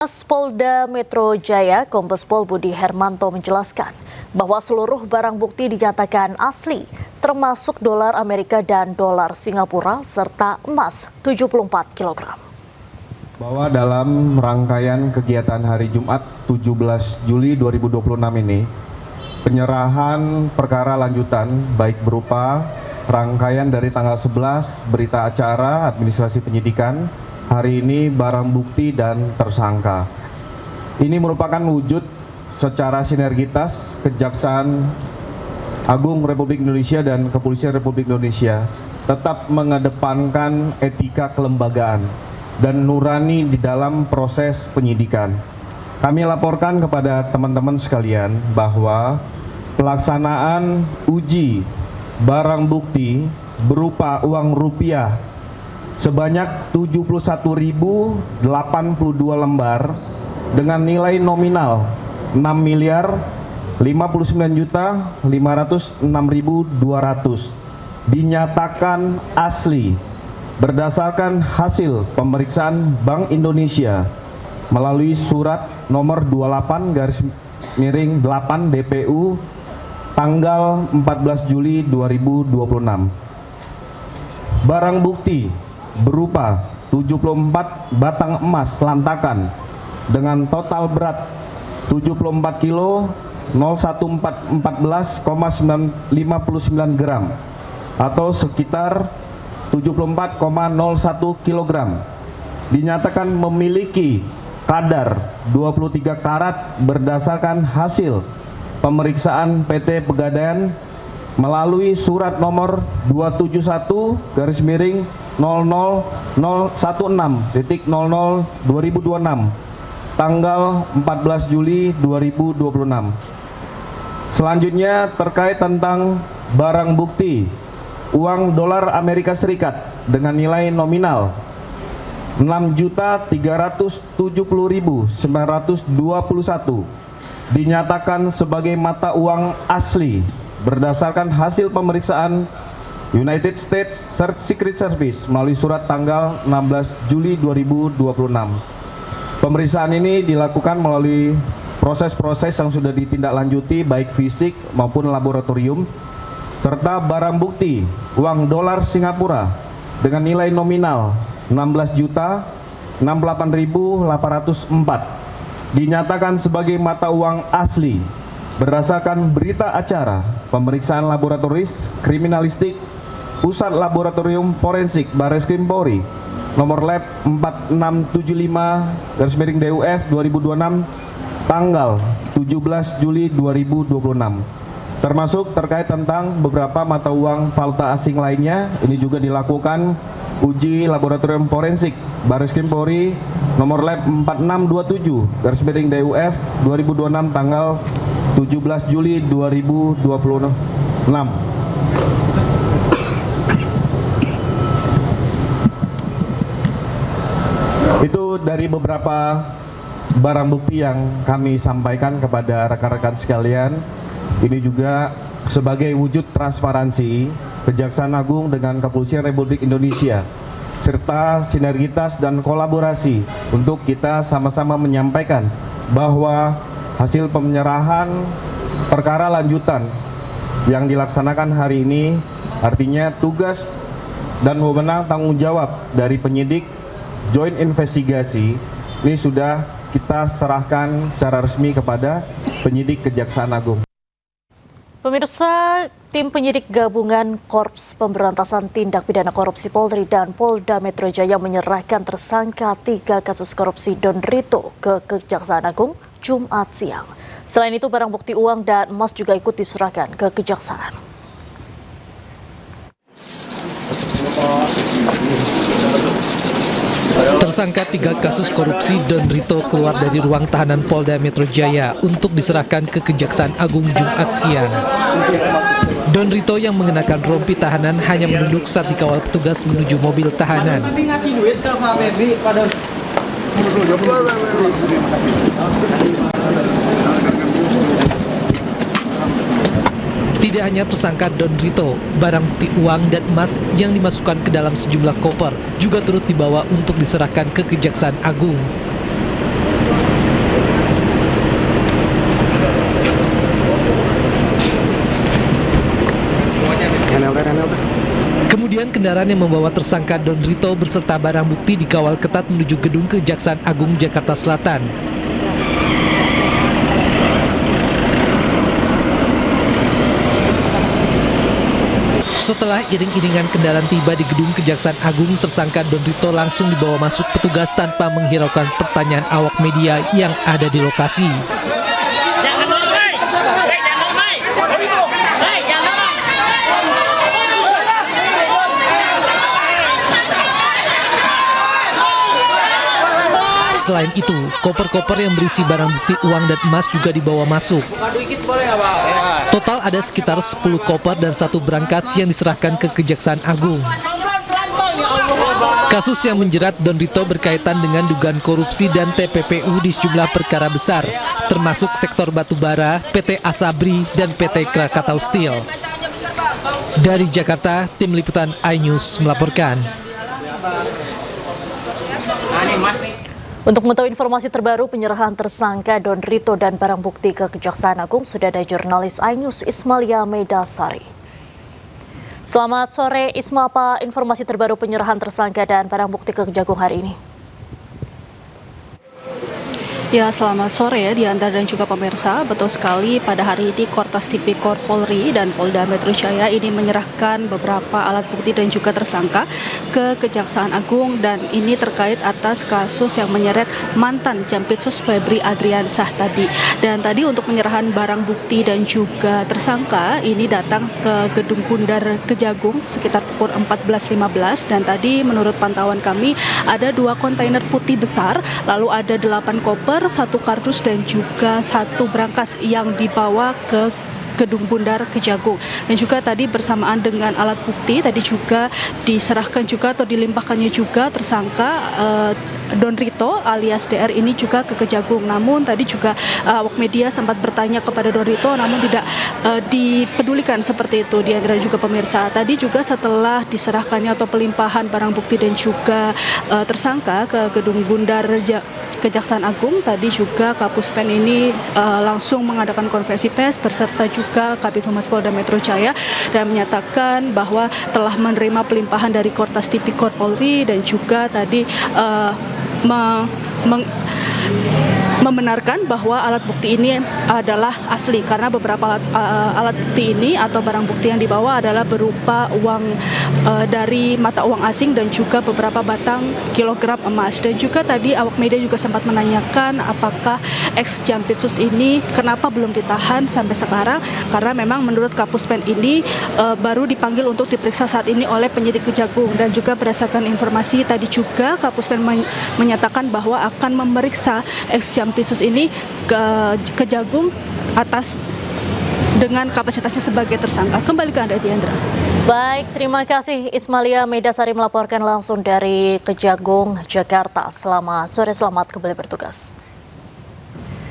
Polda Metro Jaya, Kombes Pol Budi Hermanto menjelaskan bahwa seluruh barang bukti dinyatakan asli, termasuk dolar Amerika dan dolar Singapura serta emas 74 kg. Bahwa dalam rangkaian kegiatan hari Jumat 17 Juli 2026 ini, penyerahan perkara lanjutan baik berupa rangkaian dari tanggal 11 berita acara administrasi penyidikan, hari ini barang bukti dan tersangka. Ini merupakan wujud secara sinergitas Kejaksaan Agung Republik Indonesia dan Kepolisian Republik Indonesia tetap mengedepankan etika kelembagaan dan nurani di dalam proses penyidikan. Kami laporkan kepada teman-teman sekalian bahwa pelaksanaan uji barang bukti berupa uang rupiah sebanyak 71.082 lembar dengan nilai nominal 6.059.506.200 dinyatakan asli berdasarkan hasil pemeriksaan Bank Indonesia melalui surat nomor 28/8 DPU tanggal 14 Juli 2026. Barang bukti berupa 74 batang emas lantakan dengan total berat 74 kilo 01459 gram atau sekitar 74,01 kg dinyatakan memiliki kadar 23 karat berdasarkan hasil pemeriksaan PT Pegadaian melalui surat nomor 271-0016.00/2026 tanggal 14 Juli 2026. Selanjutnya terkait tentang barang bukti uang dolar Amerika Serikat dengan nilai nominal 6.370.921 dinyatakan sebagai mata uang asli berdasarkan hasil pemeriksaan United States Secret Service melalui surat tanggal 16 Juli 2026. Pemeriksaan ini dilakukan melalui proses-proses yang sudah ditindaklanjuti baik fisik maupun laboratorium, serta barang bukti uang dolar Singapura dengan nilai nominal 16.068.804 dinyatakan sebagai mata uang asli berdasarkan berita acara pemeriksaan laboratoris kriminalistik Pusat Laboratorium Forensik Barreskrim Polri nomor lab 4675/DUF 2026 tanggal 17 Juli 2026, termasuk terkait tentang beberapa mata uang valuta asing lainnya. Ini juga dilakukan uji laboratorium forensik Barreskrim Polri nomor lab 4627/DUF 2026 tanggal 17 Juli 2026. Itu dari beberapa barang bukti yang kami sampaikan kepada rekan-rekan sekalian. Ini juga sebagai wujud transparansi Kejaksaan Agung dengan Kepolisian Republik Indonesia serta sinergitas dan kolaborasi untuk kita sama-sama menyampaikan bahwa hasil penyerahan perkara lanjutan yang dilaksanakan hari ini artinya tugas dan wewenang tanggung jawab dari penyidik Joint Investigasi ini sudah kita serahkan secara resmi kepada penyidik Kejaksaan Agung. Pemirsa, tim penyidik gabungan Korps Pemberantasan Tindak Pidana Korupsi Polri dan Polda Metro Jaya menyerahkan tersangka 3 kasus korupsi Don Rito ke Kejaksaan Agung Jumat siang. Selain itu, barang bukti uang dan emas juga ikut diserahkan ke Kejaksaan. Tersangka 3 kasus korupsi Don Rito keluar dari ruang tahanan Polda Metro Jaya untuk diserahkan ke Kejaksaan Agung Jumat siang. Don Rito yang mengenakan rompi tahanan hanya menunduk saat dikawal petugas menuju mobil tahanan. Tidak hanya tersangka Don Rito, barang bukti uang dan emas yang dimasukkan ke dalam sejumlah koper juga turut dibawa untuk diserahkan ke Kejaksaan Agung. Kemudian kendaraan yang membawa tersangka Don Rito beserta barang bukti dikawal ketat menuju gedung Kejaksaan Agung Jakarta Selatan. Setelah iring-iringan kendaraan tiba di gedung Kejaksaan Agung, tersangka Don Rito langsung dibawa masuk petugas tanpa menghiraukan pertanyaan awak media yang ada di lokasi. Selain itu, koper-koper yang berisi barang bukti uang dan emas juga dibawa masuk. Total ada sekitar 10 koper dan 1 berangkas yang diserahkan ke Kejaksaan Agung. Kasus yang menjerat Don Rito berkaitan dengan dugaan korupsi dan TPPU di sejumlah perkara besar, termasuk sektor batubara, PT Asabri, dan PT Krakatau Steel. Dari Jakarta, Tim Liputan iNews melaporkan. Untuk mengetahui informasi terbaru penyerahan tersangka Don Rito dan barang bukti ke Kejaksaan Agung, sudah ada jurnalis iNews Ismalia Medasari. Selamat sore Isma, apa informasi terbaru penyerahan tersangka dan barang bukti ke Kejagung hari ini? Ya, selamat sore ya Diandra dan juga pemirsa. Betul sekali, pada hari ini Kortas Tipikor Polri dan Polda Metro Jaya ini menyerahkan beberapa alat bukti dan juga tersangka ke Kejaksaan Agung, dan ini terkait atas kasus yang menyeret mantan Jampitsus Febri Adriansah tadi. Dan tadi untuk penyerahan barang bukti dan juga tersangka ini datang ke Gedung Bundar Kejagung sekitar pukul 14.15, dan tadi menurut pantauan kami ada 2 kontainer putih besar, lalu ada 8 koper, 1 kardus dan juga 1 berangkas yang dibawa ke Gedung Bundar Kejagung. Dan juga tadi bersamaan dengan alat bukti tadi juga diserahkan juga atau dilimpahkannya juga tersangka Don Rito alias DR ini juga ke Kejagung. Namun tadi juga awak media sempat bertanya kepada Don Rito, namun tidak dipedulikan seperti itu, Diandra juga pemirsa. Tadi juga setelah diserahkannya atau pelimpahan barang bukti dan juga tersangka ke Gedung Bundar Kejaksaan Agung, tadi juga Kapuspen ini langsung mengadakan konferensi pers berserta juga Kabid Humas Polda Metro Jaya dan menyatakan bahwa telah menerima pelimpahan dari Kortas Tipikor Polri dan juga tadi membenarkan bahwa alat bukti ini adalah asli, karena beberapa alat bukti ini atau barang bukti yang dibawa adalah berupa uang dari mata uang asing dan juga beberapa batang kilogram emas. Dan juga tadi awak media juga sempat menanyakan apakah ex Jampitsus ini kenapa belum ditahan sampai sekarang, karena memang menurut Kapuspen ini baru dipanggil untuk diperiksa saat ini oleh penyidik Kejagung. Dan juga berdasarkan informasi tadi juga Kapuspen menyatakan bahwa akan memeriksa ex Jampitsus ini ke Kejagung atas dengan kapasitasnya sebagai tersangka. Kembali ke Anda, Diandra. Baik, terima kasih Ismalia Medasari melaporkan langsung dari Kejagung, Jakarta. Selamat sore, selamat kembali bertugas.